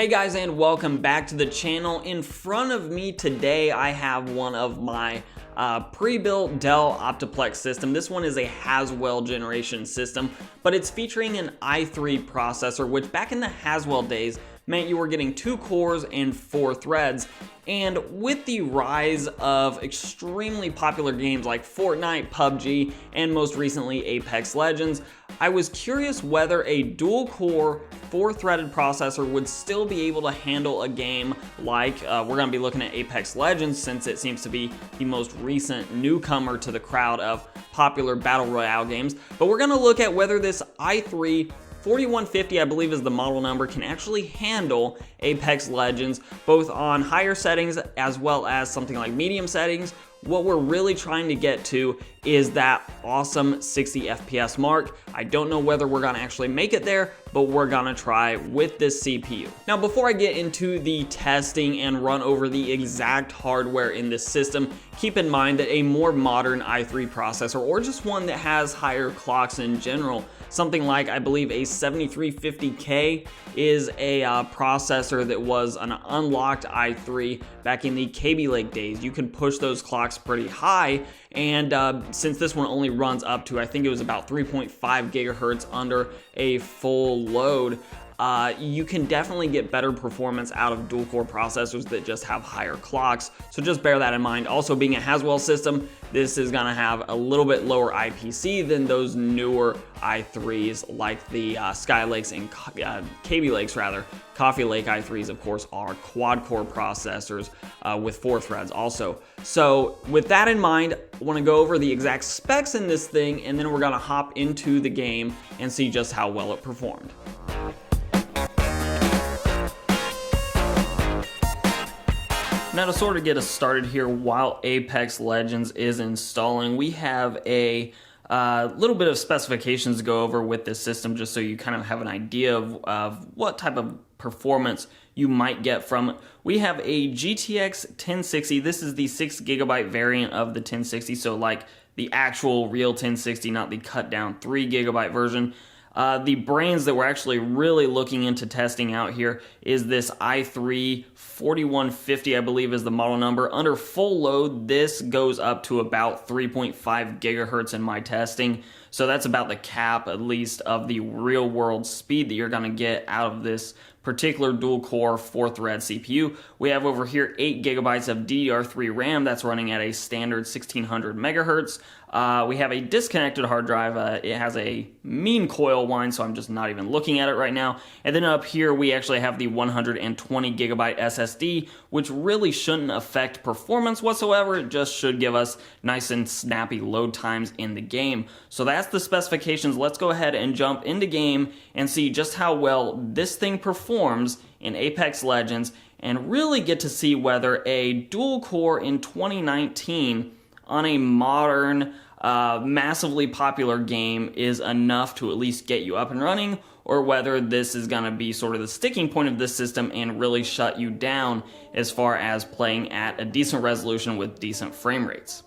Hey guys, and welcome back to the channel. In front of me today I have one of my pre-built Dell Optiplex system. This one is a Haswell generation system, but it's featuring an i3 processor, which back in the Haswell days meant you were getting 2 cores and 4 threads. And with the rise of extremely popular games like Fortnite, PUBG, and most recently Apex Legends, I was curious whether a dual-core, 4-threaded processor would still be able to handle a game like, we're going to be looking at Apex Legends since it seems to be the most recent newcomer to the crowd of popular Battle Royale games. But we're going to look at whether this i3-4150, I believe is the model number, can actually handle Apex Legends, both on higher settings as well as something like medium settings. What we're really trying to get to is that awesome 60 FPS mark. I don't know whether we're gonna actually make it there, but we're gonna try with this CPU. Now, before I get into the testing and run over the exact hardware in this system, keep in mind that a more modern i3 processor, or just one that has higher clocks in general, something like, I believe, a 7350K is a processor that was an unlocked i3 back in the Kaby Lake days. You can push those clocks pretty high, and since this one only runs up to, I think it was about 3.5 gigahertz under a full load, you can definitely get better performance out of dual-core processors that just have higher clocks, so just bear that in mind. Also, being a Haswell system, this is gonna have a little bit lower IPC than those newer i3s like the Skylakes and Kaby Lakes rather. Coffee Lake i3s, of course, are quad-core processors with 4 threads also. So with that in mind, I wanna go over the exact specs in this thing, and then we're gonna hop into the game and see just how well it performed. Now, to sort of get us started here while Apex Legends is installing, we have a little bit of specifications to go over with this system, just so you kind of have an idea of what type of performance you might get from it. We have a GTX 1060. This is the 6GB variant of the 1060, so like the actual real 1060, not the cut down 3GB version. The brains that we're actually really looking into testing out here is this i3-4150, I believe is the model number. Under full load, this goes up to about 3.5 gigahertz in my testing. So that's about the cap, at least, of the real world speed that you're going to get out of this particular dual core 4-thread CPU. We have over here 8 gigabytes of DDR3 RAM that's running at a standard 1600 megahertz. We have a disconnected hard drive. It has a mean coil whine, so I'm just not even looking at it right now. And then up here we actually have the 120 gigabyte SSD, which really shouldn't affect performance whatsoever. It just should give us nice and snappy load times in the game. So that's the specifications. Let's go ahead and jump into game and see just how well this thing performs in Apex Legends, and really get to see whether a dual core in 2019 on a modern, massively popular game is enough to at least get you up and running, or whether this is going to be sort of the sticking point of this system and really shut you down as far as playing at a decent resolution with decent frame rates.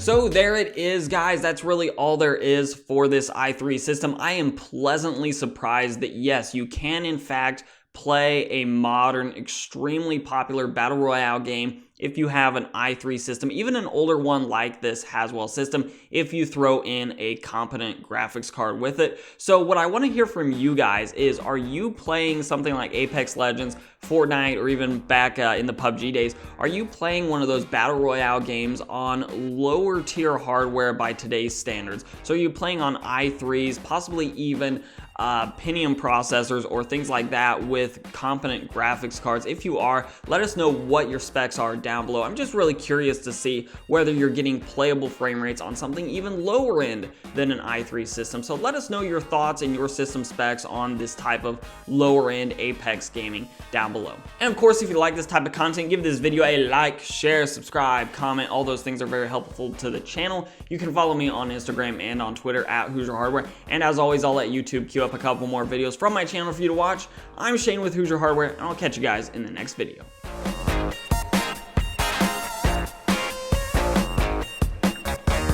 So there it is, guys. That's really all there is for this i3 system. I am pleasantly surprised that yes, you can in fact play a modern, extremely popular battle royale game if you have an i3 system, even an older one like this Haswell system, if you throw in a competent graphics card with it. So what I want to hear from you guys is, are you playing something like Apex Legends, Fortnite, or even back in the PUBG days? Are you playing one of those battle royale games on lower tier hardware by today's standards? So are you playing on i3s, possibly even Pentium processors or things like that with competent graphics cards? If you are, let us know what your specs are down below. I'm just really curious to see whether you're getting playable frame rates on something even lower end than an i3 system. So let us know your thoughts and your system specs on this type of lower end Apex gaming down below. And of course, if you like this type of content, give this video a like, share, subscribe, comment. All those things are very helpful to the channel. You can follow me on Instagram and on Twitter at Hoosier Hardware. And as always, I'll let YouTube queue up a couple more videos from my channel for you to watch. I'm Shane with Hoosier Hardware, and I'll catch you guys in the next video.